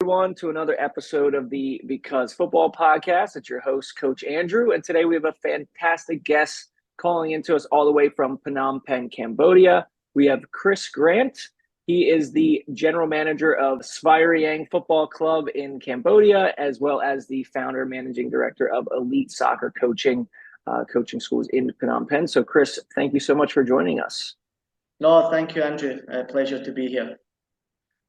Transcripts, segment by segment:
Everyone, to another episode of the Because Football podcast. It's your host, Coach Andrew, and today we have a fantastic guest calling into us all the way from Phnom Penh, Cambodia. We have Chris Grant. He is the general manager of Svay Rieng Football Club in Cambodia, as well as the founder and managing director of Elite Soccer coaching schools in Phnom Penh. So, Chris, thank you so much for joining us. No, thank you, Andrew. A pleasure to be here.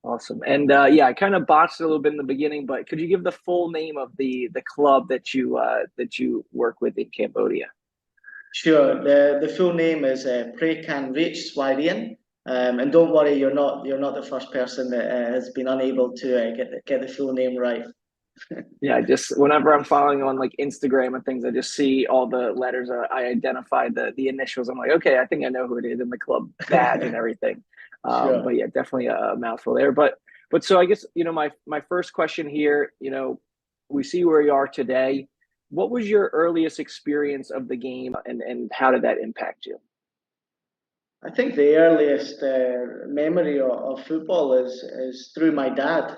Awesome. And I kind of botched it a little bit in the beginning, but could you give the full name of the club that you work with in Cambodia? Sure. The full name is Preah Svay Rieng. And don't worry, you're not the first person that has been unable to get the full name right. Yeah, just whenever I'm following on like Instagram and things, I just see all the letters. I identify the initials. I'm like, okay, I think I know who it is, and the club badge and everything. Sure. But yeah, definitely a mouthful there. But so I guess my first question here. We see where you are today. What was your earliest experience of the game, and how did that impact you? I think the earliest memory of football is through my dad.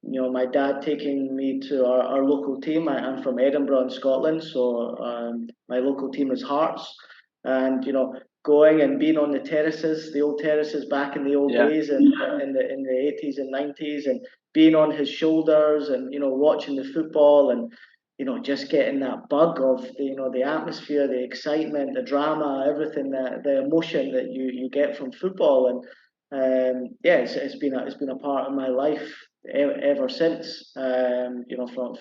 My dad taking me to our local team. I'm from Edinburgh in Scotland, so my local team is Hearts, and going and being on the terraces, the old terraces back in the old Yeah. days, and in the 80s and 90s, and being on his shoulders, and watching the football, and just getting that bug of the atmosphere, the excitement, the drama, everything, that the emotion that you get from football. And yeah, it's been a part of my life ever since.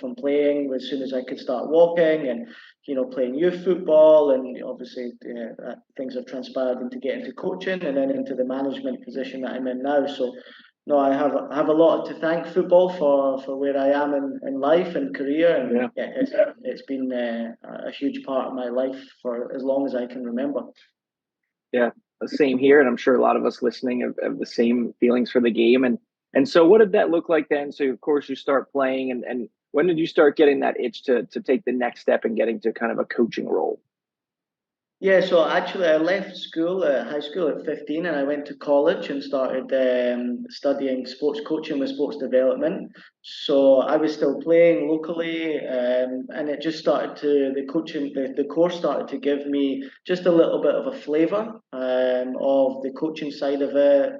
From playing as soon as I could start walking, and playing youth football, and obviously things have transpired into getting to coaching, and then into the management position that I'm in now. So no, I have a lot to thank football for where I am in life and career, and Yeah. it's been a huge part of my life for as long as I can remember. Yeah, same here, and I'm sure a lot of us listening have the same feelings for the game. And so, what did that look like then? So, of course, you start playing, and when did you start getting that itch to take the next step and getting to kind of a coaching role? Yeah, so actually, I left school, high school at 15, and I went to college and started studying sports coaching with sports development. So I was still playing locally, and it just started the course started to give me just a little bit of a flavour of the coaching side of it,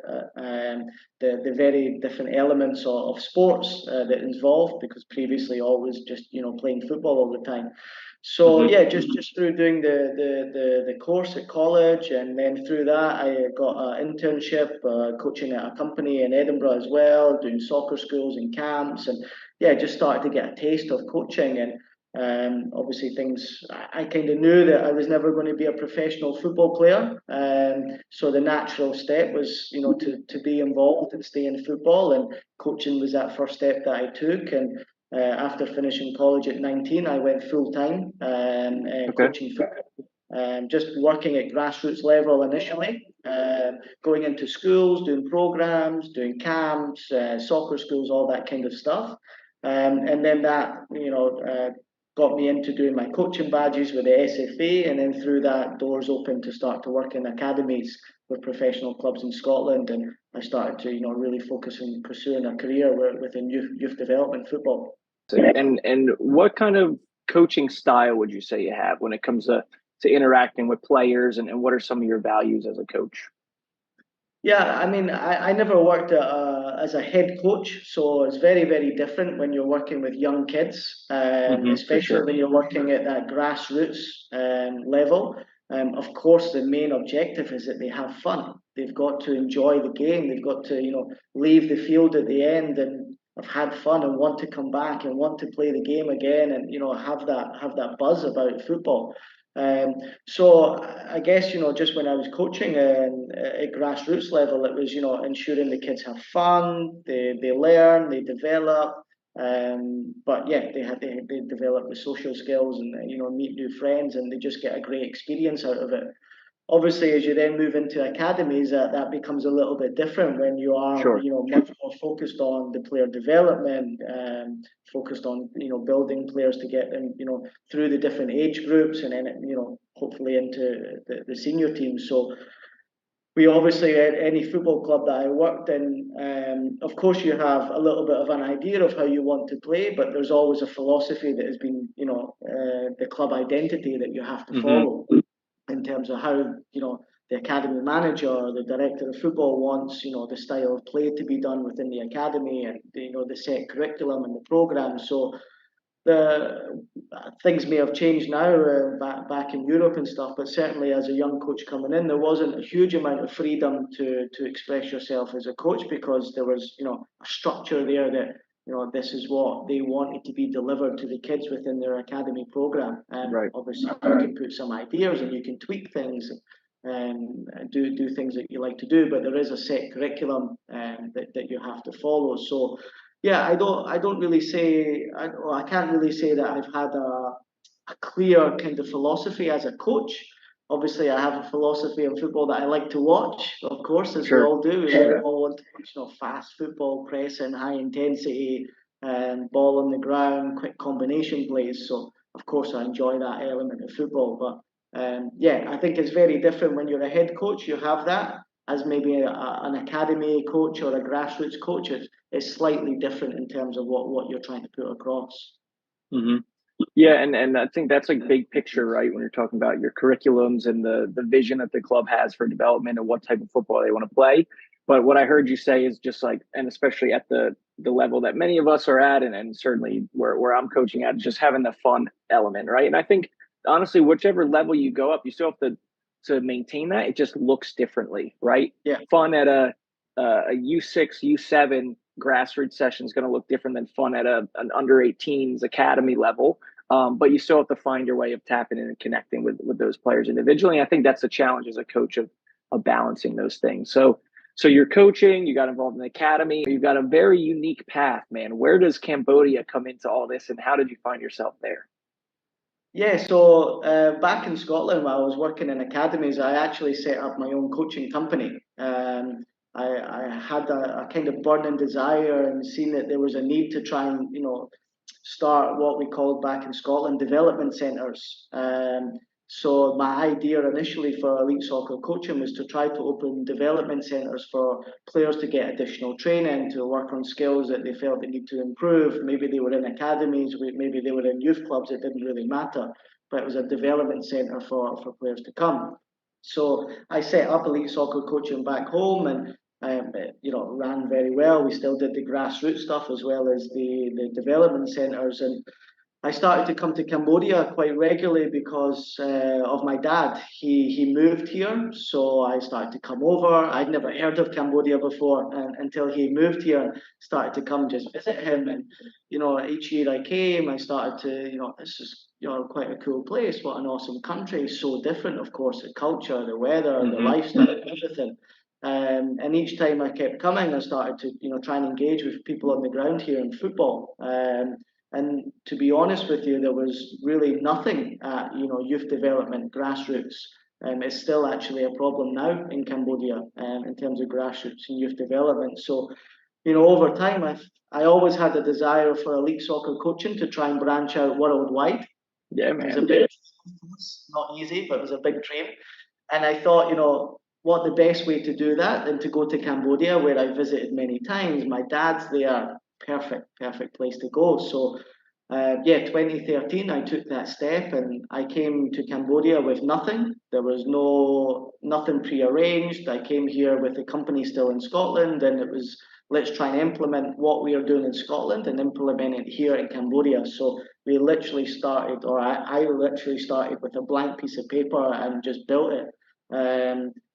the very different elements of sports that involved, because previously always just playing football all the time. So Hmm. yeah, just through doing the course at college, and then through that I got an internship coaching at a company in Edinburgh as well, doing soccer schools and camps, and yeah, just started to get a taste of coaching. And obviously things, I kind of knew that I was never going to be a professional football player, so the natural step was to be involved and stay in football, and coaching was that first step that I took. And after finishing college at 19, I went full time Okay. coaching football, just working at grassroots level initially, going into schools, doing programs, doing camps, soccer schools, all that kind of stuff. And then that, got me into doing my coaching badges with the SFA, and then through that, doors open to start to work in academies with professional clubs in Scotland. And I started to, really focus on pursuing a career within youth development football. And what kind of coaching style would you say you have when it comes to interacting with players, and what are some of your values as a coach? Yeah, I mean, I never worked as a head coach, so it's very, very different when you're working with young kids, For especially sure. when you're working at that grassroots level. Of course, the main objective is that they have fun. They've got to enjoy the game. They've got to, leave the field at the end and have had fun and want to come back and want to play the game again, and have that buzz about football. Um, so I guess just when I was coaching at grassroots level, it was ensuring the kids have fun, they learn, they develop, but yeah, they develop the social skills, and meet new friends, and they just get a great experience out of it. Obviously, as you then move into academies, that becomes a little bit different when you are, Sure. much more focused on the player development, focused on, building players to get them, through the different age groups, and then, hopefully into the senior teams. So we obviously, at any football club that I worked in, of course, you have a little bit of an idea of how you want to play, but there's always a philosophy that has been, the club identity that you have to follow in terms of how, the academy manager or the director of football wants, the style of play to be done within the academy, and the set curriculum and the program. So the things may have changed now, back in Europe and stuff, but certainly as a young coach coming in, there wasn't a huge amount of freedom to express yourself as a coach, because there was a structure there that this is what they wanted to be delivered to the kids within their academy program. And Right. obviously you can put some ideas and you can tweak things and do things that you like to do, but there is a set curriculum that you have to follow. So yeah, I don't really say, I can't really say that I've had a clear kind of philosophy as a coach. Obviously, I have a philosophy of football that I like to watch, of course, as we Sure. all do. We all want to watch, fast football, pressing, high intensity, ball on the ground, quick combination plays. So, of course, I enjoy that element of football. But yeah, I think it's very different when you're a head coach. You have that as maybe an academy coach or a grassroots coach. It's slightly different in terms of what you're trying to put across. Mm-hmm. Yeah, and I think that's like big picture, right? When you're talking about your curriculums and the vision that the club has for development and what type of football they want to play. But what I heard you say is just like, and especially at the level that many of us are at, and certainly where I'm coaching at, just having the fun element, right? And I think honestly, whichever level you go up, you still have to maintain that. It just looks differently, right? Yeah. Fun at a U6, U7 grassroots session is going to look different than fun at an under 18s academy level. But you still have to find your way of tapping in and connecting with those players individually. And I think that's the challenge as a coach of balancing those things. So you're coaching, you got involved in the academy, you've got a very unique path, man. Where does Cambodia come into all this, and how did you find yourself there? Yeah, so back in Scotland, while I was working in academies, I actually set up my own coaching company. I had a kind of burning desire and seen that there was a need to try and, start what we called back in Scotland development centres. So my idea initially for elite soccer coaching was to try to open development centres for players to get additional training, to work on skills that they felt they need to improve. Maybe they were in academies, maybe they were in youth clubs, it didn't really matter. But it was a development centre for players to come. So I set up elite soccer coaching back home, and ran very well. We still did the grassroots stuff as well as the development centres. And I started to come to Cambodia quite regularly because of my dad. He moved here, so I started to come over. I'd never heard of Cambodia before, until he moved here and started to come just visit him. And each year I came, I started to, this is quite a cool place. What an awesome country! So different, of course, the culture, the weather, the lifestyle, everything. And each time I kept coming, I started to try and engage with people on the ground here in football. And to be honest with you, there was really nothing at youth development, grassroots. It's still actually a problem now in Cambodia, in terms of grassroots and youth development. So, over time, I always had a desire for elite soccer coaching to try and branch out worldwide. Yeah, It was a man. big, not easy, but it was a big dream. And I thought, what the best way to do that than to go to Cambodia, where I visited many times. My dad's there, perfect place to go. So, yeah, 2013, I took that step and I came to Cambodia with nothing. There was nothing pre-arranged. I came here with the company still in Scotland, and it was, let's try and implement what we are doing in Scotland and implement it here in Cambodia. So we literally started, or I literally started with a blank piece of paper and just built it.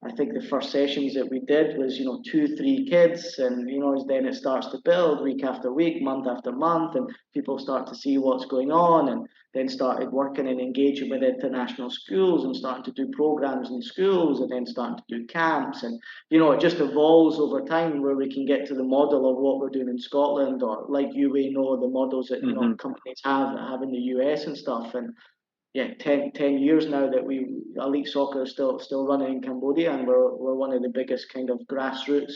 I think the first sessions that we did was, 2, 3 kids, and then it starts to build week after week, month after month, and people start to see what's going on, and then started working and engaging with international schools and starting to do programs in schools, and then starting to do camps, and it just evolves over time where we can get to the model of what we're doing in Scotland, or like the models that companies have in the US and stuff. And yeah, 10 years now that elite soccer is still running in Cambodia, and we're one of the biggest kind of grassroots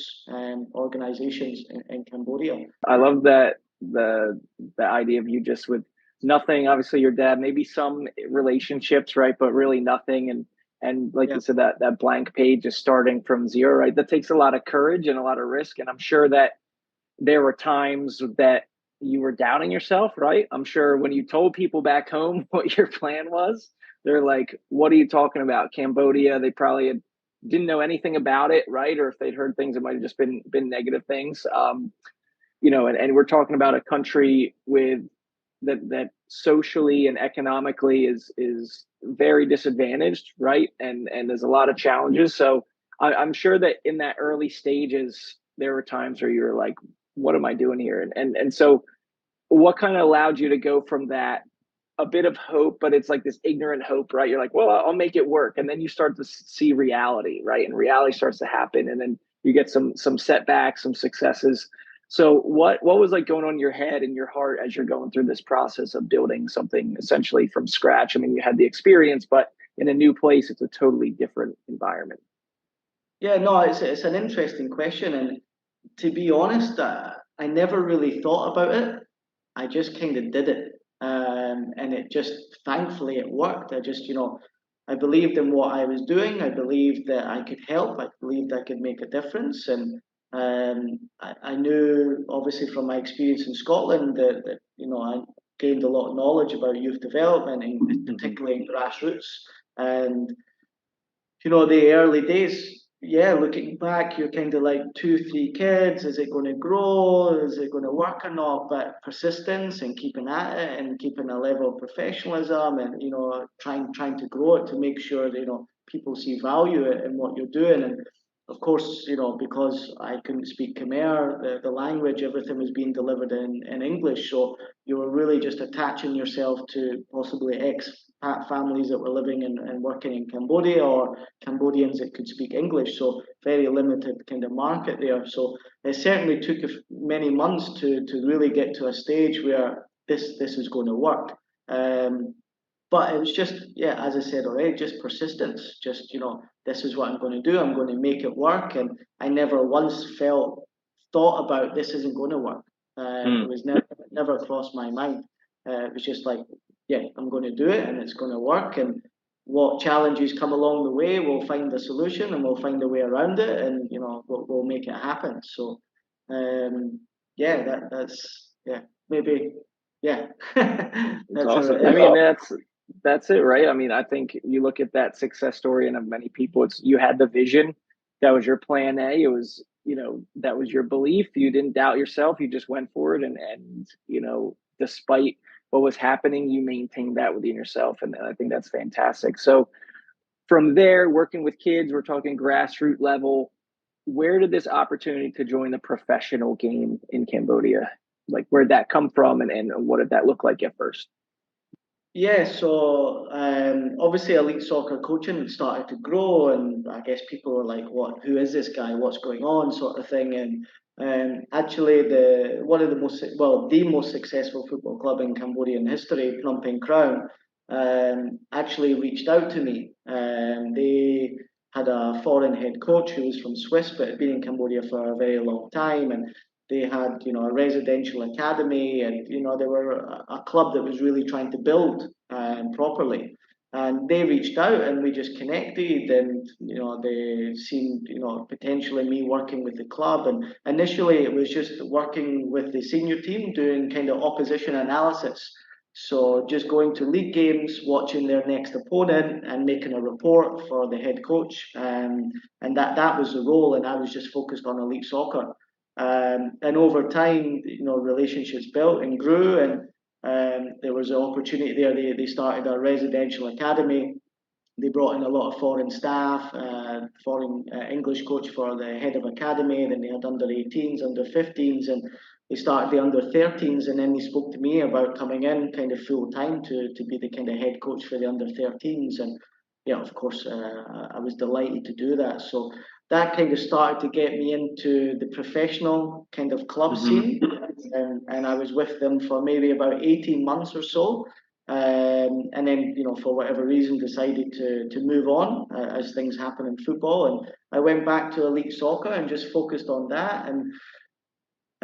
organizations in Cambodia. I love that the idea of you just with nothing. Obviously, your dad, maybe some relationships, right, but really nothing, And like Yeah. you said, that blank page is starting from zero, right? That takes a lot of courage and a lot of risk. And I'm sure that there were times that you were doubting yourself, right? I'm sure when you told people back home what your plan was, they're like, what are you talking about? Cambodia, they probably didn't know anything about it, right? Or if they'd heard things, it might have just been negative things. And we're talking about a country with that socially and economically is very disadvantaged, right? And there's a lot of challenges. So I'm sure that in that early stages, there were times where you're like, what am I doing here? And so what kind of allowed you to go from that a bit of hope, but it's like this ignorant hope, right? You're like, well, I'll make it work. And then you start to see reality, right? And reality starts to happen. And then you get some setbacks, some successes. So what was like going on in your head and your heart as you're going through this process of building something essentially from scratch? I mean, you had the experience, but in a new place, it's a totally different environment. Yeah, no, it's an interesting question, and to be honest, I never really thought about it. I just kind of did it, and it just thankfully it worked. I believed in what I was doing. I believed that I could help. I believed I could make a difference, and I knew obviously from my experience in Scotland that I gained a lot of knowledge about youth development, and Mm-hmm. particularly in grassroots, and the early days, yeah, looking back, you're kind of like two, three kids. Is it going to grow? Is it going to work or not? But persistence and keeping at it and keeping a level of professionalism and, trying to grow it to make sure that, people see value in what you're doing. And of course, because I couldn't speak Khmer, the language, everything was being delivered in English. So you were really just attaching yourself to possibly expat families that were living and working in Cambodia, or Cambodians that could speak English. So very limited kind of market there. So it certainly took many months to really get to a stage where this is going to work. But it was just, yeah, as I said already, just persistence. Just, this is what I'm going to do. I'm going to make it work. And I never once thought about this isn't going to work. It was never crossed my mind. It was just like, yeah, I'm going to do it and it's going to work. And what challenges come along the way, we'll find a solution and we'll find a way around it, and we'll make it happen. So, yeah, that's yeah, maybe yeah, It's that's how awesome. it I is. mean, that's it, right? I mean, I think you look at that success story and of many people, it's you had the vision, that was your plan A. It was, that was your belief. You didn't doubt yourself. You just went for it, and despite what was happening, you maintained that within yourself, and I think that's fantastic. So from there, working with kids, we're talking grassroots level. Where did this opportunity to join the professional game in Cambodia, like where'd that come from, and what did that look like at first? Yeah, so obviously elite soccer coaching started to grow, and I guess people were like, "What? Who is this guy? What's going on?" Sort of thing. And actually, the most successful football club in Cambodian history, Phnom Penh Crown, actually reached out to me. They had a foreign head coach who was from Swiss, but had been in Cambodia for a very long time, and they had, a residential academy, and they were a club that was really trying to build properly. And they reached out, and we just connected, and they seen potentially me working with the club. And initially, it was just working with the senior team, doing kind of opposition analysis. So just going to league games, watching their next opponent, and making a report for the head coach. And that was the role, and I was just focused on elite soccer. And over time, relationships built and grew, and there was an opportunity there. They started a residential academy. They brought in a lot of foreign staff, foreign English coach for the head of academy. Then they had under 18s, under 15s, and they started the under 13s. And then they spoke to me about coming in kind of full time to be the kind of head coach for the under 13s. And yeah, of course, I was delighted to do that. So that kind of started to get me into the professional kind of club Mm-hmm. scene. And I was with them for maybe about 18 months or so. And then, for whatever reason, decided to move on as things happen in football. And I went back to elite soccer and just focused on that. And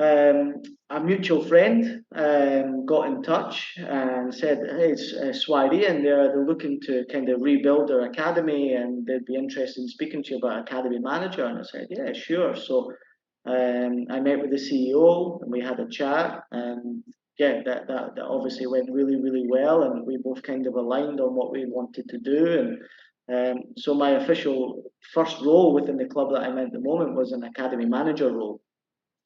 a mutual friend got in touch and said, "Hey, it's Svay Rieng. They're looking to kind of rebuild their academy, and they'd be interested in speaking to you about academy manager." And I said, "Yeah, sure." So I met with the CEO and we had a chat, and yeah, that obviously went really, really well, and we both kind of aligned on what we wanted to do. And so my official first role within the club that I'm in at the moment was an academy manager role.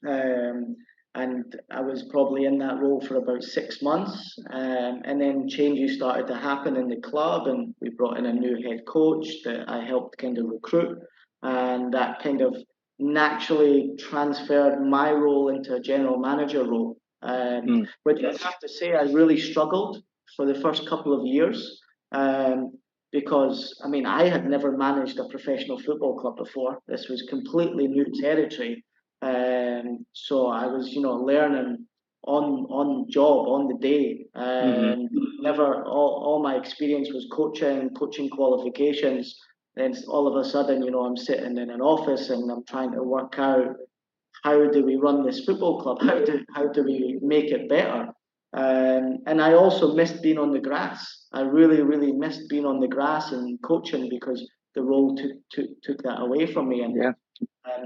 Um, and I was probably in that role for about 6 months. And then changes started to happen in the club, and we brought in a new head coach that I helped kind of recruit. And that kind of naturally transferred my role into a general manager role, which I have to say I really struggled for the first couple of years. Because I mean, I had never managed a professional football club before. This was completely new territory. So I was, learning on job on the day. Never all my experience was coaching qualifications. Then all of a sudden, I'm sitting in an office and I'm trying to work out how do we run this football club? How do we make it better? And I also missed being on the grass. I really, really missed being on the grass and coaching because the role took that away from me. And Yeah.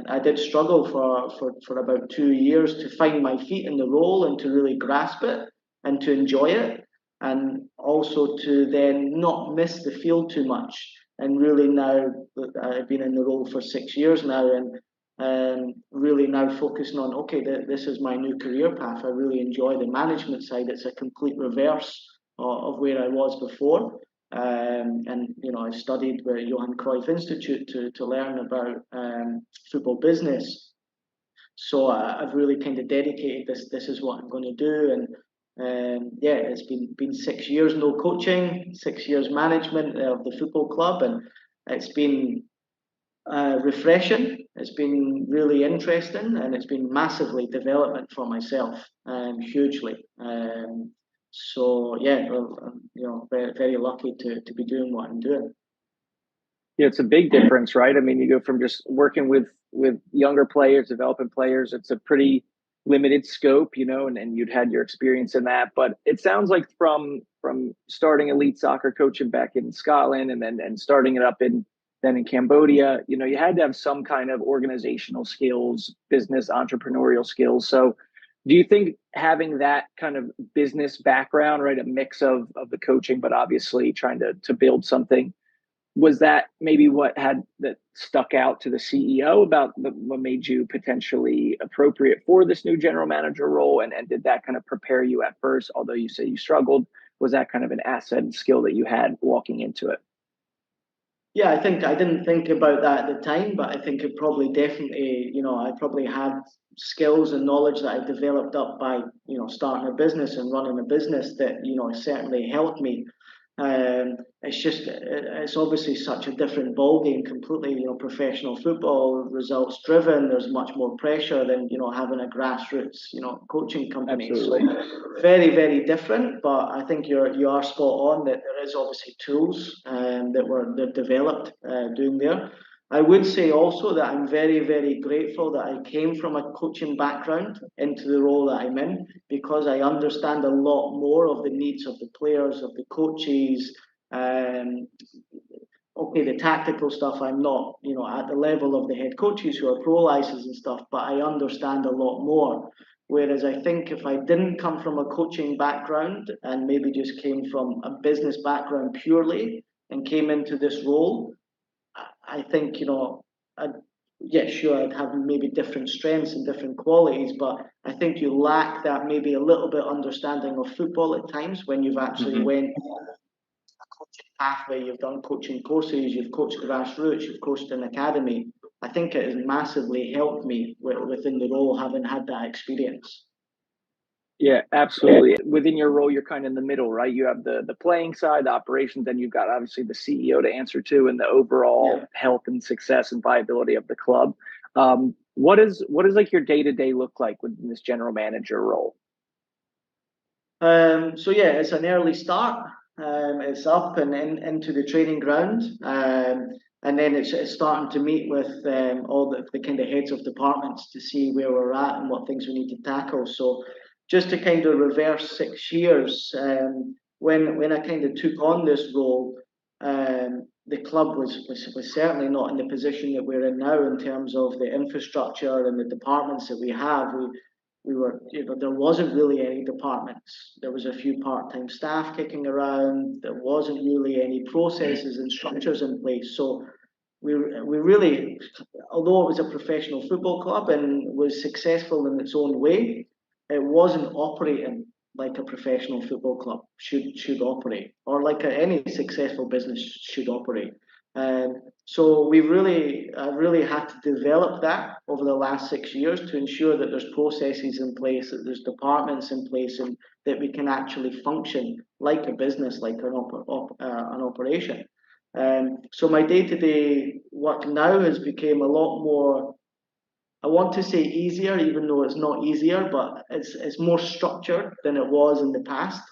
I did struggle for about 2 years to find my feet in the role and to really grasp it and to enjoy it, and also to then not miss the field too much. And really now that I've been in the role for 6 years now, and really now focusing on, okay, this is my new career path. I really enjoy the management side. It's a complete reverse of where I was before. And I studied with Johan Cruyff Institute to learn about football business. So I've really kind of dedicated this. This is what I'm going to do, and yeah, it's been 6 years no coaching, 6 years management of the football club, and it's been refreshing. It's been really interesting, and it's been massively development for myself, hugely. So yeah, well, very, very lucky to be doing what I'm doing. Yeah, it's a big difference, right? I mean, you go from just working with younger players, developing players. It's a pretty limited scope, and you'd had your experience in that. But it sounds like from starting elite soccer coaching back in Scotland and starting it up in Cambodia, you had to have some kind of organizational skills, business entrepreneurial skills. So do you think having that kind of business background, right, a mix of the coaching, but obviously trying to build something, was that maybe what had that stuck out to the CEO about what made you potentially appropriate for this new general manager role? And did that kind of prepare you at first, although you say you struggled? Was that kind of an asset and skill that you had walking into it? Yeah, I think I didn't think about that at the time, but I think it probably definitely, I probably had skills and knowledge that I developed up by, starting a business and running a business that, certainly helped me. It's obviously such a different ballgame completely. Professional football, results driven. There's much more pressure than having a grassroots coaching company. Absolutely. So very, very different. But I think you are spot on that there is obviously tools they're developed doing there. I would say also that I'm very, very grateful that I came from a coaching background into the role that I'm in, because I understand a lot more of the needs of the players, of the coaches. Okay, the tactical stuff, I'm not, at the level of the head coaches who are pro licenses and stuff, but I understand a lot more. Whereas I think if I didn't come from a coaching background and maybe just came from a business background purely and came into this role, I think, yeah, sure, I'd have maybe different strengths and different qualities, but I think you lack that maybe a little bit understanding of football at times when you've actually went a coaching pathway, you've done coaching courses, you've coached grassroots, you've coached an academy. I think it has massively helped me within the role, having had that experience. Yeah, absolutely. Within your role, you're kind of in the middle, right? You have the playing side, the operations, then you've got obviously the CEO to answer to, and the overall health and success and viability of the club. What is like your day-to-day look like within this general manager role? So yeah, it's an early start. It's up and into the training ground. and then it's starting to meet with all the kind of heads of departments to see where we're at and what things we need to tackle. So just to kind of reverse 6 years, when I kind of took on this role, the club was certainly not in the position that we're in now in terms of the infrastructure and the departments that we have. We were, there wasn't really any departments. There was a few part-time staff kicking around. There wasn't really any processes and structures in place. So we really, although it was a professional football club and was successful in its own way, it wasn't operating like a professional football club should operate, or like any successful business should operate. So I really had to develop that over the last 6 years to ensure that there's processes in place, that there's departments in place, and that we can actually function like a business, like an operation. So my day-to-day work now has become a lot more, I want to say easier, even though it's not easier, but it's more structured than it was in the past.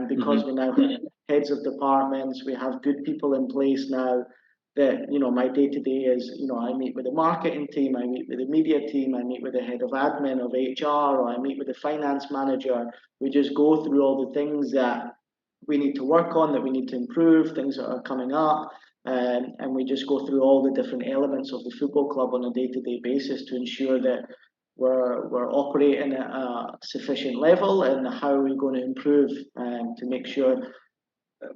Because we now have heads of departments, we have good people in place now. That my day to day is I meet with the marketing team, I meet with the media team, I meet with the head of admin of HR, or I meet with the finance manager. We just go through all the things that we need to work on, that we need to improve, things that are coming up. And we just go through all the different elements of the football club on a day-to-day basis to ensure that we're operating at a sufficient level, and how are we going to improve, to make sure.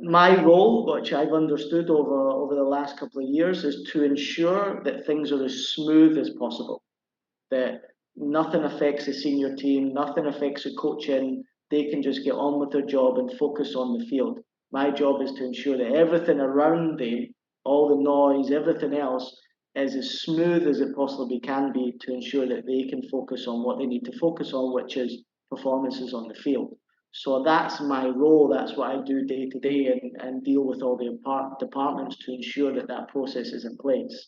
My role, which I've understood over the last couple of years, is to ensure that things are as smooth as possible, that nothing affects the senior team, nothing affects the coaching. They can just get on with their job and focus on the field. My job is to ensure that everything around them, all the noise, everything else, is as smooth as it possibly can be, to ensure that they can focus on what they need to focus on, which is performances on the field. So that's my role. That's what I do day to day, and deal with all the departments to ensure that that process is in place.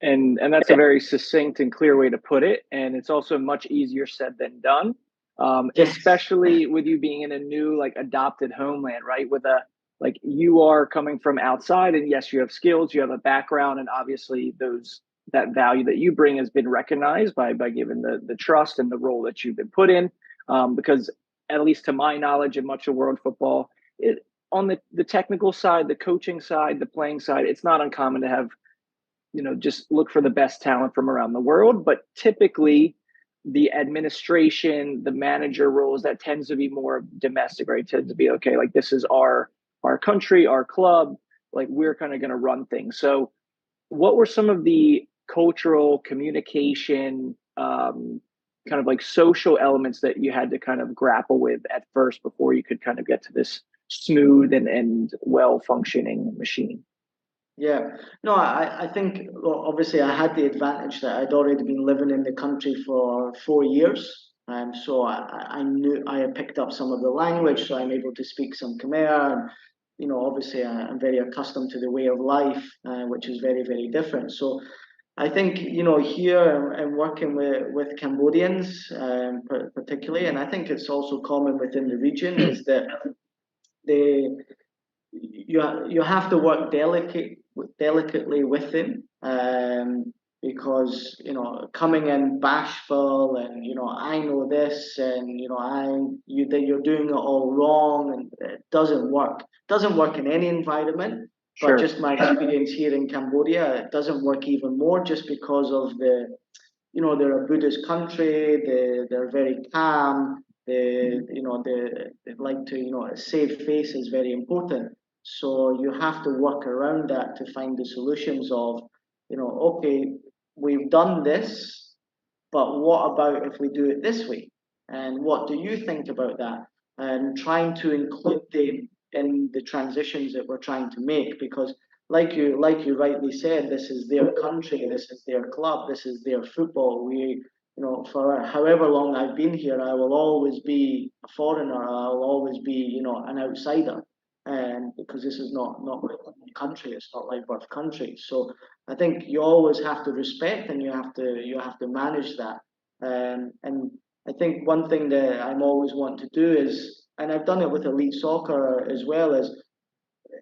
And that's a very succinct and clear way to put it. And it's also much easier said than done, Yes. especially with you being in a new, like, adopted homeland, right? With a, like, you are coming from outside, and yes, you have skills, you have a background, and obviously that value that you bring has been recognized by given the trust and the role that you've been put in. Because at least to my knowledge, in much of world football, on the technical side, the coaching side, the playing side, it's not uncommon to have just look for the best talent from around the world. But typically, the administration, the manager roles, that tends to be more domestic, right? Tends to be, okay, like, this is our country, our club, like, we're kind of going to run things. So what were some of the cultural communication, kind of like social elements that you had to kind of grapple with at first before you could kind of get to this smooth and well functioning machine? Yeah, no, I think, well, obviously I had the advantage that I'd already been living in the country for 4 years. So I knew I had picked up some of the language, so I'm able to speak some Khmer. And, obviously I'm very accustomed to the way of life, which is very, very different. So I think, here and working with Cambodians, particularly, and I think it's also common within the region, is that they you have to work delicately with them, because coming in bashful, and I know this, and that you're doing it all wrong, and it doesn't work in any environment. But Sure. just my experience here in Cambodia, it doesn't work even more, just because of they're a Buddhist country. They're very calm. They like to, a safe face is very important. So you have to work around that to find the solutions of, okay, we've done this, but what about if we do it this way? And what do you think about that? And trying to include them in the transitions that we're trying to make, because like you rightly said, this is their country, this is their club, this is their football. For however long I've been here, I will always be a foreigner. I'll always be, an outsider, and because this is not my country, it's not my birth country. So I think you always have to respect, and you have to manage that. And I think one thing that I'm always wanting to do is, and I've done it with elite soccer as well, is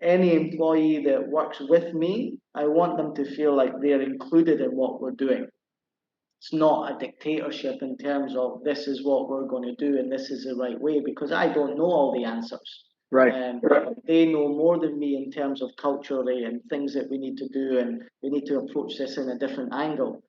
any employee that works with me, I want them to feel like they're included in what we're doing. It's not a dictatorship in terms of this is what we're going to do and this is the right way, because I don't know all the answers. Right. They know more than me in terms of culturally and things that we need to do, and we need to approach this in a different angle.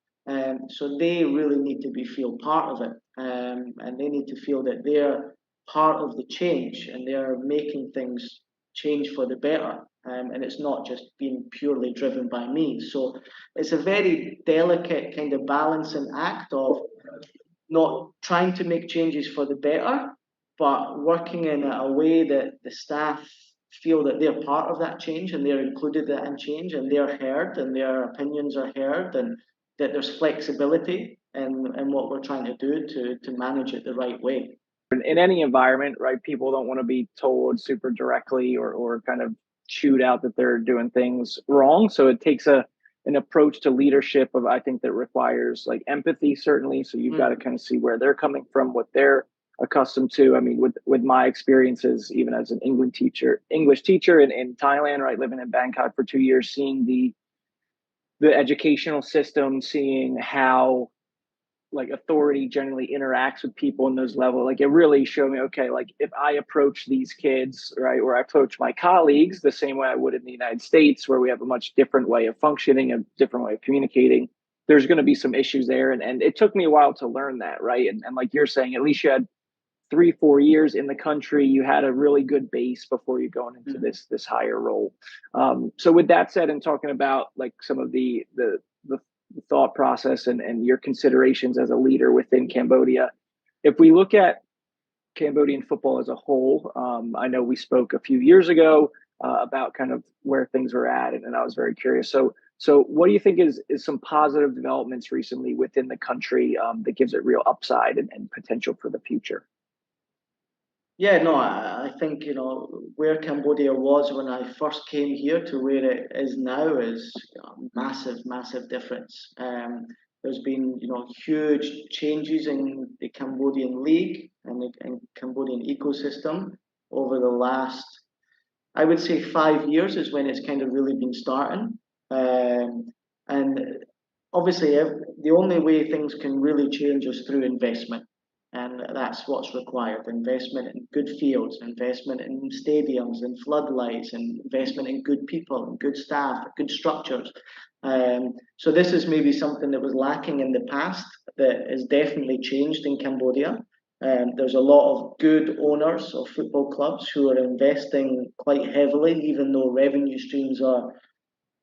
So they really need to feel part of it, and they need to feel that they're part of the change and they're making things change for the better. And it's not just being purely driven by me. So it's a very delicate kind of balancing act of not trying to make changes for the better, but working in a way that the staff feel that they're part of that change and they're included in change and they're heard and their opinions are heard, and that there's flexibility in what we're trying to do to manage it the right way. In any environment, right, people don't want to be told super directly or kind of chewed out that they're doing things wrong. So it takes an approach to leadership of, I think, that requires like empathy, certainly. So you've got to kind of see where they're coming from, what they're accustomed to. I mean, with my experiences, even as an English teacher in Thailand, right, living in Bangkok for 2 years, seeing the educational system, seeing how like authority generally interacts with people in those levels, like it really showed me, okay, like if I approach these kids, right, or I approach my colleagues the same way I would in the United States, where we have a much different way of functioning, a different way of communicating, there's going to be some issues there. And it took me a while to learn that, right? And like you're saying, at least you had 3-4 years in the country, you had a really good base before you going into this higher role. So with that said, and talking about like some of the thought process and your considerations as a leader within Cambodia, if we look at Cambodian football as a whole, I know we spoke a few years ago about kind of where things were at, and I was very curious. So what do you think is some positive developments recently within the country that gives it real upside and potential for the future? Yeah, no, I think, where Cambodia was when I first came here to where it is now is massive, massive difference. There's been, huge changes in the Cambodian league and the Cambodian ecosystem over the last, I would say, 5 years is when it's kind of really been starting. And obviously, the only way things can really change is through investment. And that's what's required: investment in good fields, investment in stadiums and floodlights, and investment in good people, and good staff, good structures. So this is maybe something that was lacking in the past that has definitely changed in Cambodia. There's a lot of good owners of football clubs who are investing quite heavily, even though revenue streams are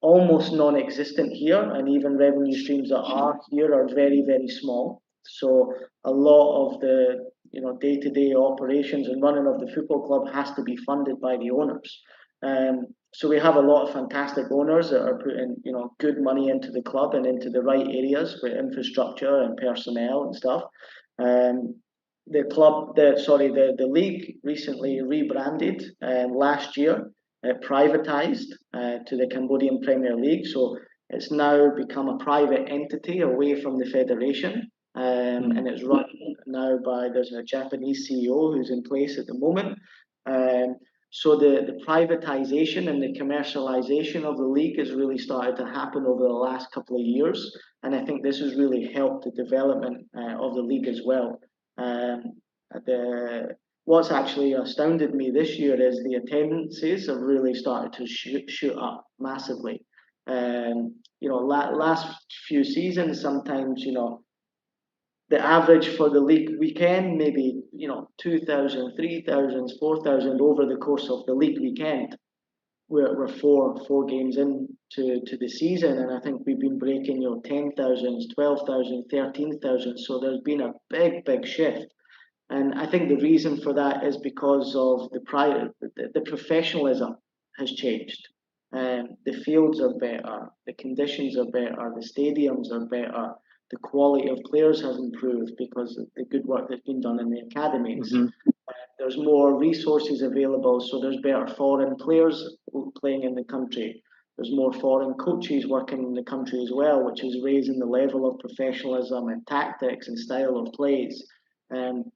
almost non-existent here, and even revenue streams that are here are very, very small. So a lot of the day-to-day operations and running of the football club has to be funded by the owners. So we have a lot of fantastic owners that are putting good money into the club and into the right areas with infrastructure and personnel and stuff. The league recently rebranded last year. Privatized to the Cambodian Premier League. So it's now become a private entity away from the federation. And it's run now by, there's a Japanese CEO who's in place at the moment. So the privatization and the commercialization of the league has really started to happen over the last couple of years. And I think this has really helped the development of the league as well. What's actually astounded me this year is the attendances have really started to shoot up massively. Last few seasons, sometimes, the average for the league weekend, maybe, 2,000, 3,000, 4,000 over the course of the league weekend. We're four games into the season, and I think we've been breaking, 10,000, 12,000, 13,000. So there's been a big, big shift. And I think the reason for that is because of the professionalism has changed. The fields are better, the conditions are better, the stadiums are better, the quality of players has improved because of the good work that's been done in the academies. There's more resources available, so there's better foreign players playing in the country. There's more foreign coaches working in the country as well, which is raising the level of professionalism and tactics and style of plays.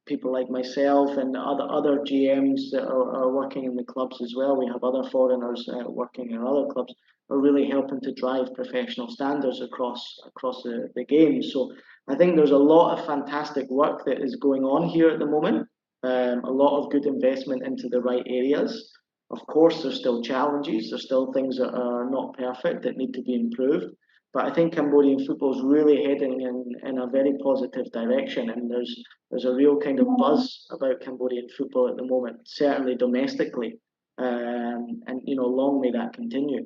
people like myself and other GMs that are working in the clubs as well. We have other foreigners working in other clubs, are really helping to drive professional standards across the game. So I think there's a lot of fantastic work that is going on here at the moment. A lot of good investment into the right areas. Of course, there's still challenges. There's still things that are not perfect that need to be improved. But I think Cambodian football is really heading in a very positive direction, and there's a real kind of buzz about Cambodian football at the moment, certainly domestically, and long may that continue.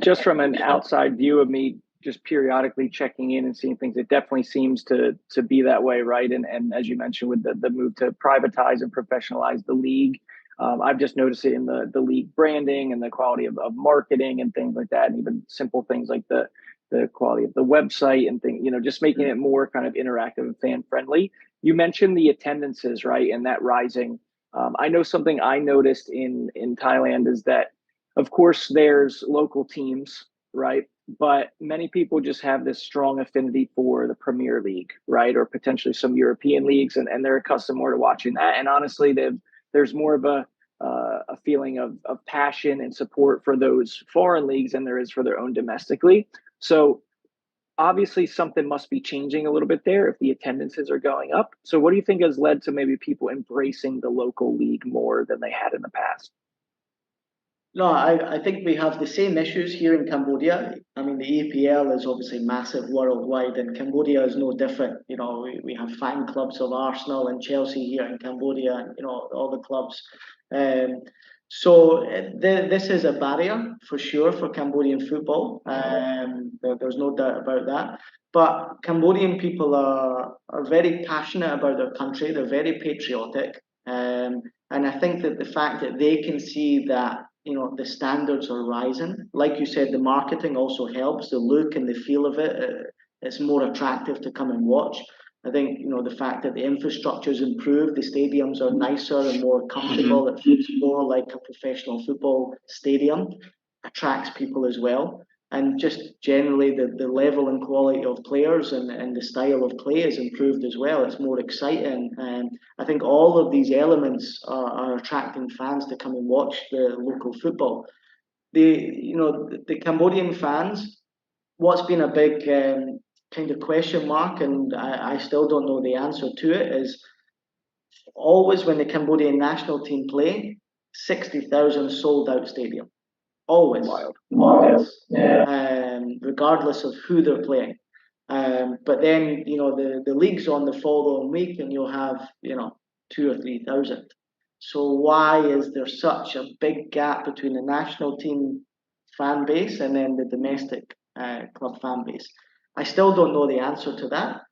Just from an outside view of me, just periodically checking in and seeing things, it definitely seems to be that way, right? And as you mentioned, with the move to privatize and professionalize the league, I've just noticed it in the league branding and the quality of marketing and things like that, and even simple things like the quality of the website and things, just making it more kind of interactive and fan friendly. You mentioned the attendances, right, and that rising. I know something I noticed in Thailand is that, of course, there's local teams, right? But many people just have this strong affinity for the Premier League, right? Or potentially some European leagues, and they're accustomed more to watching that. And honestly, there's more of a feeling of passion and support for those foreign leagues than there is for their own domestically. So obviously something must be changing a little bit there if the attendances are going up. So what do you think has led to maybe people embracing the local league more than they had in the past? No, I think we have the same issues here in Cambodia. I mean, the EPL is obviously massive worldwide, and Cambodia is no different. We have fan clubs of Arsenal and Chelsea here in Cambodia, and all the clubs. Um, this is a barrier for sure for Cambodian football. There's no doubt about that. But Cambodian people are very passionate about their country. They're very patriotic, and I think that the fact that they can see that the standards are rising. Like you said, the marketing also helps. The look and the feel of it, it's more attractive to come and watch. I think the fact that the infrastructure is improved, the stadiums are nicer and more comfortable. It feels more like a professional football stadium, attracts people as well. And just generally, the level and quality of players and the style of play is improved as well. It's more exciting, and I think all of these elements are attracting fans to come and watch the local football. The Cambodian fans, what's been a big kind of question mark, and I still don't know the answer to it, is always when the Cambodian national team play, 60,000 sold out stadium. Always. Wild. Regardless of who they're playing. But then, the league's on the following week and you'll have, 2,000 or 3,000. So why is there such a big gap between the national team fan base and then the domestic club fan base? I still don't know the answer to that,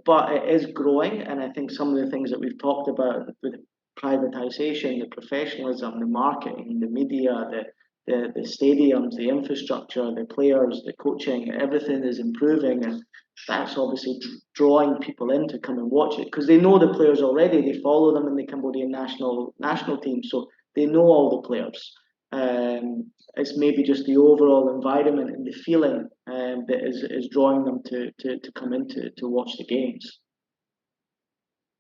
but it is growing, and I think some of the things that we've talked about with privatization, the professionalism, the marketing, the media, the stadiums, the infrastructure, the players, the coaching, everything is improving, and that's obviously drawing people in to come and watch it because they know the players already. They follow them in the Cambodian national team, so they know all the players. It's maybe just the overall environment and the feeling that is drawing them to come in to watch the games.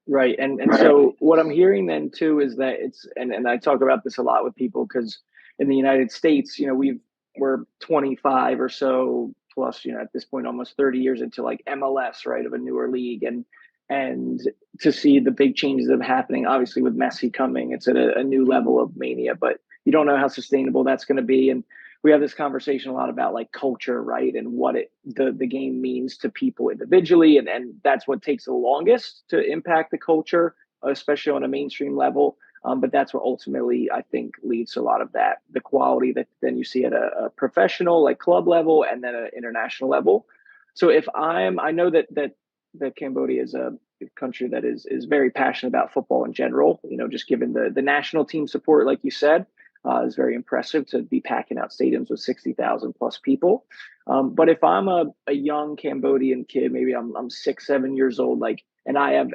Right. And so what I'm hearing then too is that and I talk about this a lot with people because in the United States, we're 25 or so plus, at this point almost 30 years into like MLS, right, of a newer league, and to see the big changes that are happening, obviously with Messi coming, it's at a new level of mania, but you don't know how sustainable that's going to be. And we have this conversation a lot about like culture, right, and what the game means to people individually, and that's what takes the longest to impact the culture, especially on a mainstream level. But that's what ultimately I think leads to a lot of that, the quality that then you see at a professional like club level and then an international level. So I know that Cambodia is a country that is very passionate about football in general. Just given the national team support, like you said, is very impressive to be packing out stadiums with 60,000 plus people. But if I'm a young Cambodian kid, maybe I'm 6, 7 years old, and I have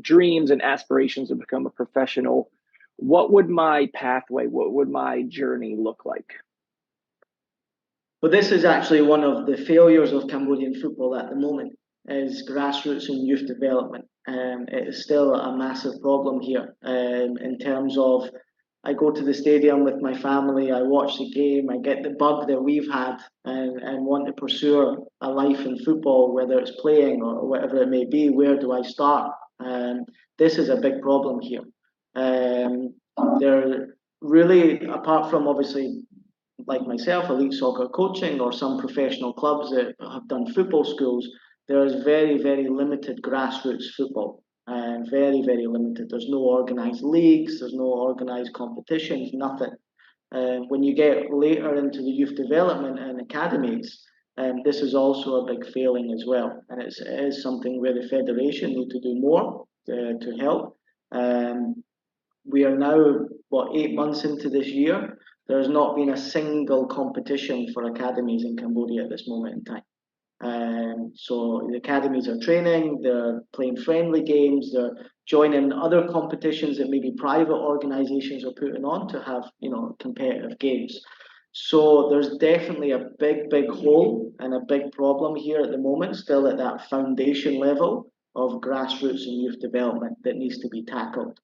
dreams and aspirations to become a professional, what would my pathway, what would my journey look like? Well, this is actually one of the failures of Cambodian football at the moment, is grassroots and youth development. it is still a massive problem here in terms of I go to the stadium with my family, I watch the game, I get the bug that we've had and want to pursue a life in football, whether it's playing or whatever it may be. Where do I start? This is a big problem here. There really, apart from obviously like myself, elite soccer coaching or some professional clubs that have done football schools, there is very, very limited grassroots football and very, very limited. There's no organised leagues, there's no organised competitions, nothing. When you get later into the youth development and academies, this is also a big failing as well. And it is something where the federation need to do more to help. We are now, what, 8 months into this year. There has not been a single competition for academies in Cambodia at this moment in time. So the academies are training, they're playing friendly games, they're joining other competitions that maybe private organisations are putting on to have, competitive games. So there's definitely a big, big hole and a big problem here at the moment, still at that foundation level of grassroots and youth development that needs to be tackled.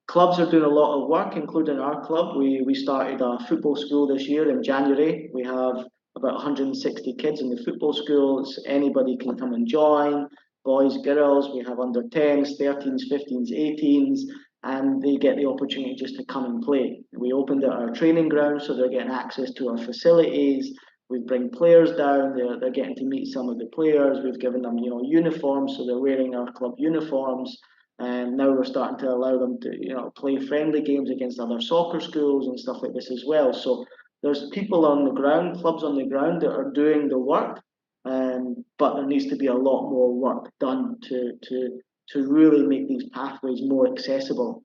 Clubs are doing a lot of work, including our club. We started a football school this year in January. We have about 160 kids in the football schools. Anybody can come and join, boys, girls. We have under 10s, 13s, 15s, 18s, and they get the opportunity just to come and play. We opened it at our training ground, so they're getting access to our facilities. We bring players down. They're getting to meet some of the players. We've given them, uniforms, so they're wearing our club uniforms. And now we're starting to allow them to, play friendly games against other soccer schools and stuff like this as well. So there's people on the ground, clubs on the ground that are doing the work, but there needs to be a lot more work done to really make these pathways more accessible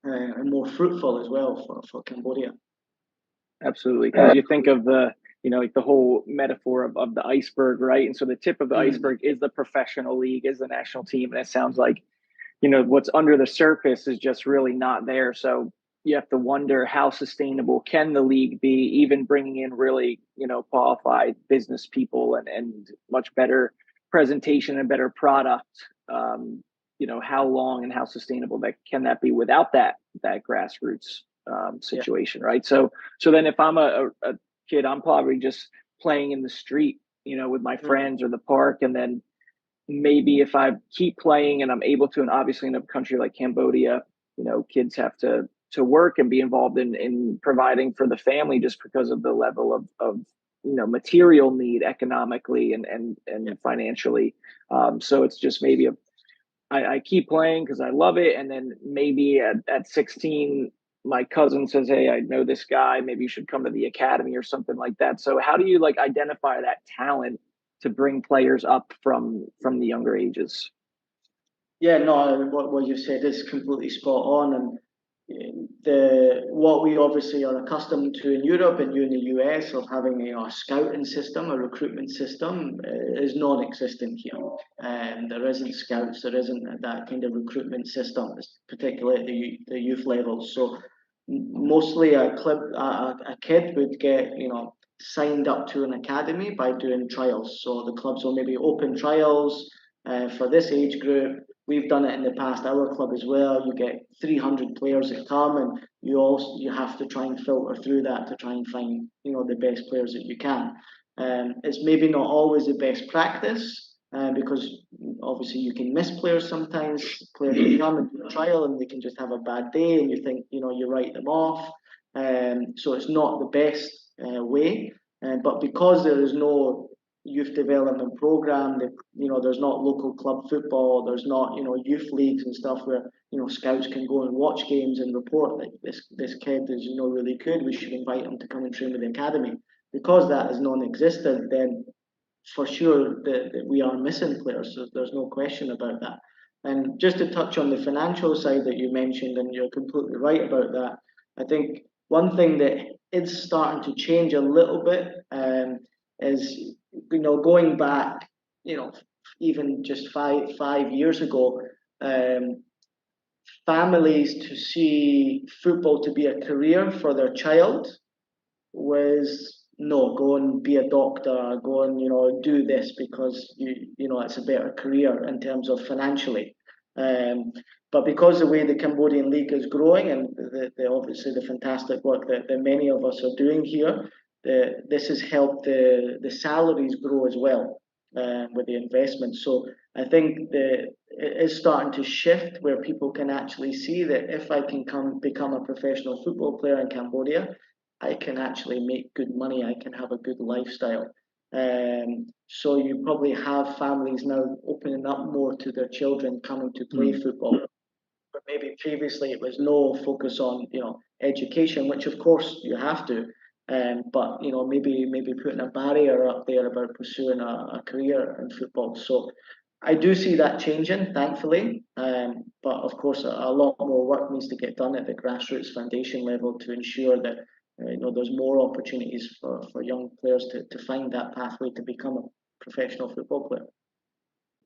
and more fruitful as well for Cambodia. Absolutely, because you think of like the whole metaphor of the iceberg, right? And so the tip of the iceberg is the professional league, is the national team, and it sounds like what's under the surface is just really not there. So you have to wonder, how sustainable can the league be, even bringing in really, qualified business people and much better presentation and better product. How long and how sustainable can that be without that grassroots situation, right? So then if I'm a kid, I'm probably just playing in the street, with my friends or the park, and then maybe if I keep playing and I'm able to, and obviously in a country like Cambodia, kids have to work and be involved in providing for the family just because of the level of material need economically and financially. So it's just maybe I keep playing because I love it, and then maybe at 16 my cousin says, hey, I know this guy, maybe you should come to the academy or something like that. So how do you identify that talent to bring players up from the younger ages? Yeah, no, what you said is completely spot on, and what we obviously are accustomed to in Europe and you in the US of having a scouting system, a recruitment system, is non-existent here. And there isn't scouts, there isn't that kind of recruitment system, particularly at the youth levels. So mostly a kid would get signed up to an academy by doing trials. So the clubs will maybe open trials for this age group. We've done it in the past, our club as well. You get 300 players that come, and you have to try and filter through that to try and find the best players that you can. It's maybe not always the best practice because obviously you can miss players sometimes. Players can come and do a trial and they can just have a bad day, and you think you write them off. So it's not the best way. But because there is no youth development program, there's not local club football, there's not youth leagues and stuff where scouts can go and watch games and report that this kid is really good, we should invite him to come and train with the academy. Because that is non-existent, then for sure that we are missing players. So there's no question about that. And just to touch on the financial side that you mentioned, and you're completely right about that, I think one thing that is starting to change a little bit is going back, even just five years ago, families to see football to be a career for their child was no, go and be a doctor, go and do this because it's a better career in terms of financially. Um, but because the way the Cambodian league is growing and obviously the fantastic work that many of us are doing here, this has helped the salaries grow as well with the investment. So I think it is starting to shift where people can actually see that if I can become a professional football player in Cambodia, I can actually make good money. I can have a good lifestyle. So you probably have families now opening up more to their children coming to play football. But maybe previously it was no focus on education, which of course you have to. But maybe putting a barrier up there about pursuing a career in football. So I do see that changing, thankfully. But of course, a lot more work needs to get done at the grassroots foundation level to ensure that there's more opportunities for young players to find that pathway to become a professional football player.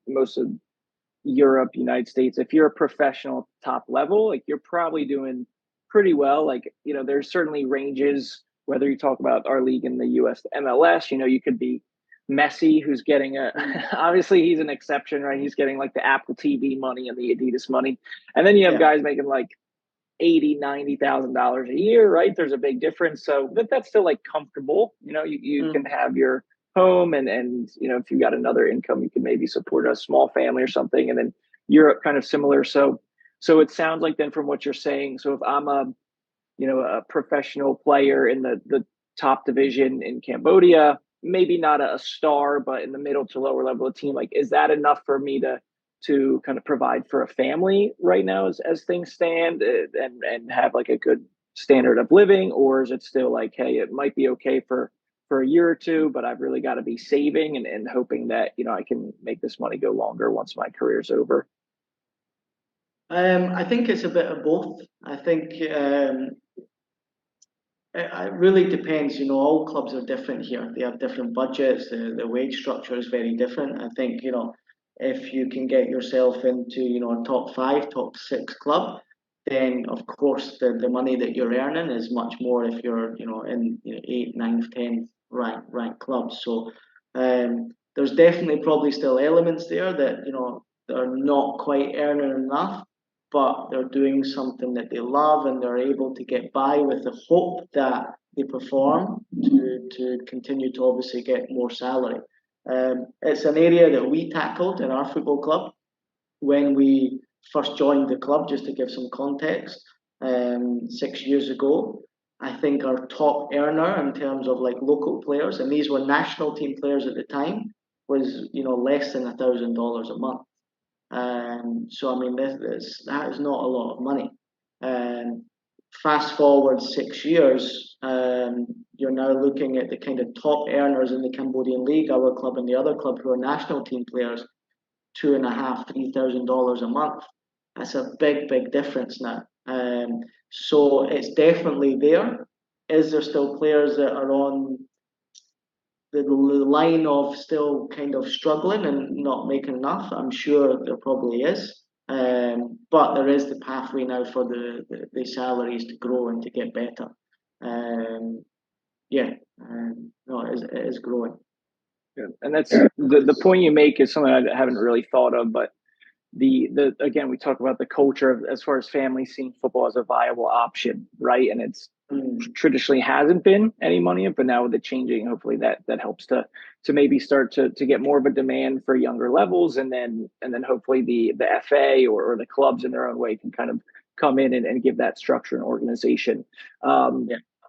Most of Europe, United States, if you're a professional top level, like you're probably doing pretty well. Like, there's certainly ranges, whether you talk about our league in the US, the MLS, you could be Messi, who's getting obviously he's an exception, right? He's getting like the Apple TV money and the Adidas money. And then you have guys making like 80, $90,000 a year, right? There's a big difference. So that's still like comfortable. You can have your home and if you got another income, you can maybe support a small family or something. And then Europe kind of similar. So it sounds like then from what you're saying, so if I'm a professional player in the top division in Cambodia, maybe not a star, but in the middle to lower level of team, like, is that enough for me to kind of provide for a family right now as things stand and have like a good standard of living? Or is it still like, hey, it might be okay for a year or two, but I've really got to be saving and hoping that, I can make this money go longer once my career's over? I think it's a bit of both. I think it really depends. All clubs are different here. They have different budgets. The wage structure is very different. I think, if you can get yourself into, a top five, top six club, then of course the money that you're earning is much more if you're, in eighth, ninth, tenth ranked clubs. So there's definitely probably still elements there that, they're not quite earning enough, but they're doing something that they love and they're able to get by with the hope that they perform to continue to obviously get more salary. It's an area that we tackled in our football club when we first joined the club, just to give some context, 6 years ago. I think our top earner in terms of like local players, and these were national team players at the time, was less than $1,000 a month. So I mean, that is not a lot of money. Fast forward 6 years, you're now looking at the kind of top earners in the Cambodian league, our club and the other club who are national team players, $2,500, $3,000 a month. That's a big difference now. So it's definitely there. Is there still players that are on the line of still kind of struggling and not making enough? I'm sure there probably is. But there is the pathway now for the salaries to grow and to get better. Yeah, no, it is growing. Yeah. And that's the point you make is something I haven't really thought of, but the again, we talk about the culture of, as far as families seeing football as a viable option, right? And it's traditionally hasn't been any money, but now with the changing, hopefully that helps to maybe start to get more of a demand for younger levels, and then hopefully the FA or the clubs in their own way can kind of come in and give that structure and organization.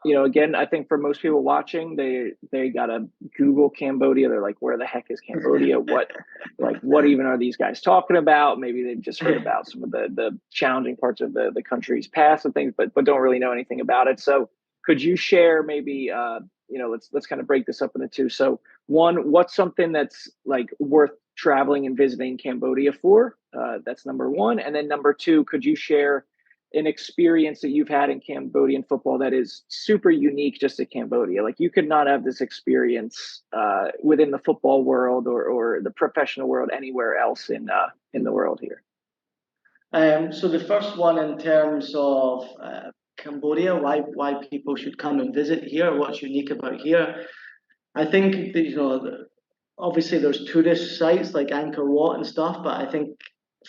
Again, I think for most people watching, they gotta Google Cambodia. They're like, where the heck is Cambodia? What even are these guys talking about? Maybe they've just heard about some of the challenging parts of the country's past and things, but don't really know anything about it. So could you share maybe let's kind of break this up into two. So one, what's something that's like worth traveling and visiting Cambodia for? That's number one. And then number two, could you share an experience that you've had in Cambodian football that is super unique just to Cambodia? Like, you could not have this experience within the football world or the professional world anywhere else in the world here. So the first one in terms of Cambodia, why people should come and visit here, what's unique about here. I think that, obviously there's tourist sites like Angkor Wat and stuff, but I think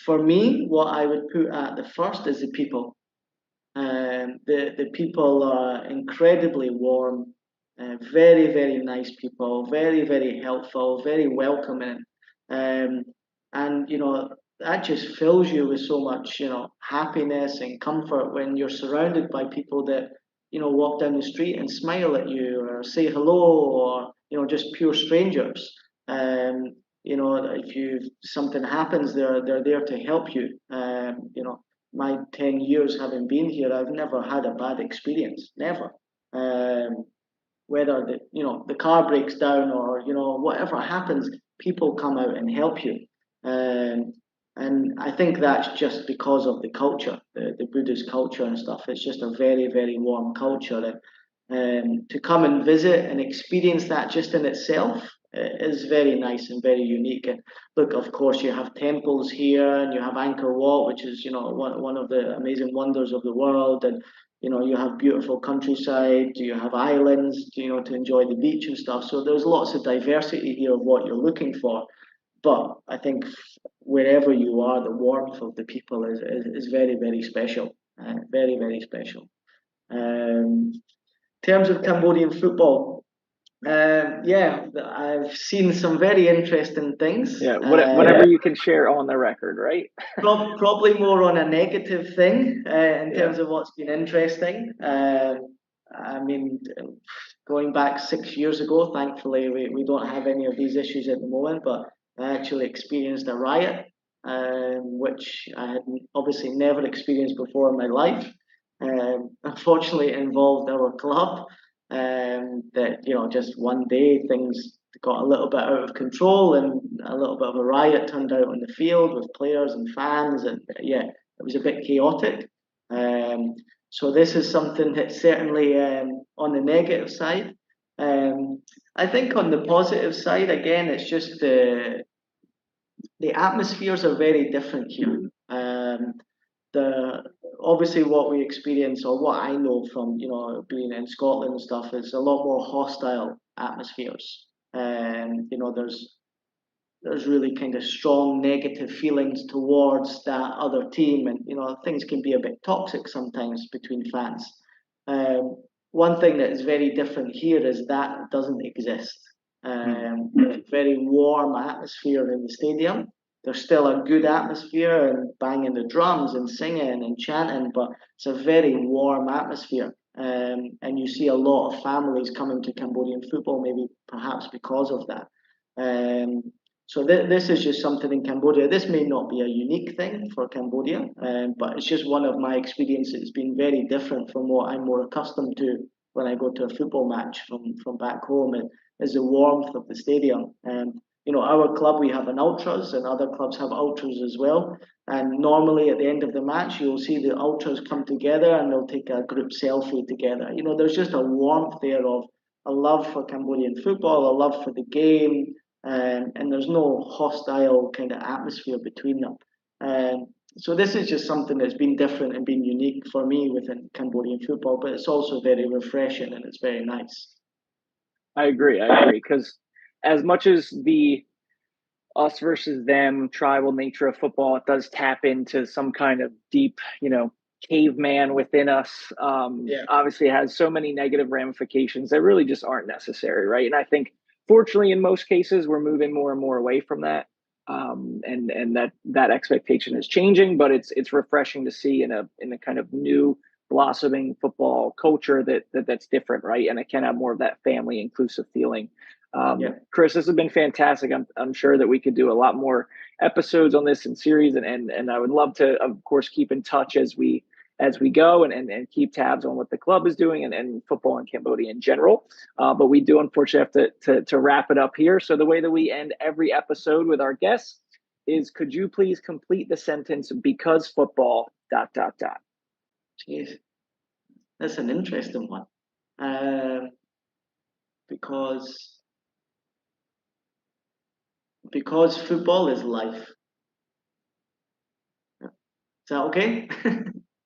for me, what I would put at the first is the people. The people are incredibly warm, very very nice people, very very helpful, very welcoming, um, and that just fills you with so much happiness and comfort when you're surrounded by people that walk down the street and smile at you or say hello, or just pure strangers. If you something happens, they're there to help you. My 10 years having been here, I've never had a bad experience, never. Um, Whether the car breaks down or whatever happens, people come out and help you. Um, and I think that's just because of the culture, the Buddhist culture and stuff. It's just a very, very warm culture. And to come and visit and experience that just in itself is very nice and very unique. And look, of course, you have temples here, and you have Angkor Wat, which is one of the amazing wonders of the world, and you have beautiful countryside, you have islands, to enjoy the beach and stuff. So there's lots of diversity here of what you're looking for. But I think wherever you are, the warmth of the people is very, very special. Very, very special. In terms of Cambodian football, yeah, I've seen some very interesting things. Yeah, whatever you can share on the record, right? Probably more on a negative thing in Yeah. terms of what's been interesting. I mean, going back 6 years ago, thankfully, we don't have any of these issues at the moment, but I actually experienced a riot, which I had obviously never experienced before in my life. Unfortunately, it involved our club. That just one day things got a little bit out of control, and a little bit of a riot turned out on the field with players and fans, and yeah, it was a bit chaotic. So this is something that's certainly on the negative side. I think on the positive side, again, it's just the atmospheres are very different here. The Obviously what we experience, or what I know from being in Scotland and stuff, is a lot more hostile atmospheres. There's really kind of strong negative feelings towards that other team, and things can be a bit toxic sometimes between fans. One thing that is very different here is that doesn't exist. There's a very warm atmosphere in the stadium. There's still a good atmosphere and banging the drums and singing and chanting, but it's a very warm atmosphere. And you see a lot of families coming to Cambodian football, maybe perhaps because of that. So this is just something in Cambodia. This may not be a unique thing for Cambodia, but it's just one of my experiences. It's been very different from what I'm more accustomed to when I go to a football match from back home. It is the warmth of the stadium. Our club, we have an ultras, and other clubs have ultras as well. And normally at the end of the match, you'll see the ultras come together and they'll take a group selfie together. There's just a warmth there of a love for Cambodian football, a love for the game, and there's no hostile kind of atmosphere between them. So this is just something that's been different and been unique for me within Cambodian football, but it's also very refreshing and it's very nice. I agree, because as much as the us versus them tribal nature of football, it does tap into some kind of deep, caveman within us. Yeah. Obviously, it has so many negative ramifications that really just aren't necessary, right? And I think, fortunately, in most cases, we're moving more and more away from that, and that expectation is changing. But it's refreshing to see in a kind of new blossoming football culture that's different, right? And it can have more of that family inclusive feeling. Yeah. Chris, this has been fantastic. I'm sure that we could do a lot more episodes on this in series, and I would love to, of course, keep in touch as we go, and keep tabs on what the club is doing, and football in Cambodia in general. But we do unfortunately have to wrap it up here. So the way that we end every episode with our guests is, could you please complete the sentence, because football ... Jeez, that's an interesting one. Because football is life. Is that okay?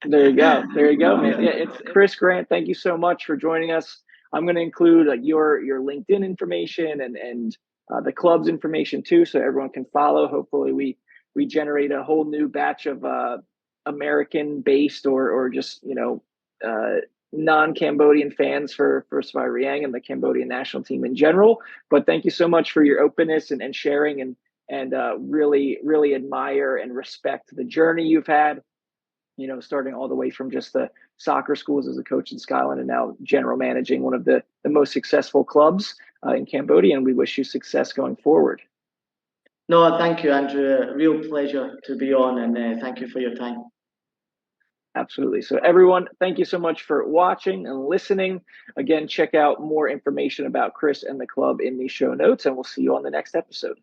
There you go. There you go, man. Yeah, it's Chris Grant. Thank you so much for joining us. I'm going to include your LinkedIn information and the club's information too, so everyone can follow. Hopefully, we generate a whole new batch of American based or just non-Cambodian fans for Svay Rieng and the Cambodian national team in general. But thank you so much for your openness and sharing and really admire and respect the journey you've had, starting all the way from just the soccer schools as a coach in Scotland and now general managing one of the most successful clubs in Cambodia. And we wish you success going forward. No, thank you, Andrew. A real pleasure to be on, and thank you for your time. Absolutely. So everyone, thank you so much for watching and listening. Again, check out more information about Chris and the club in the show notes, and we'll see you on the next episode.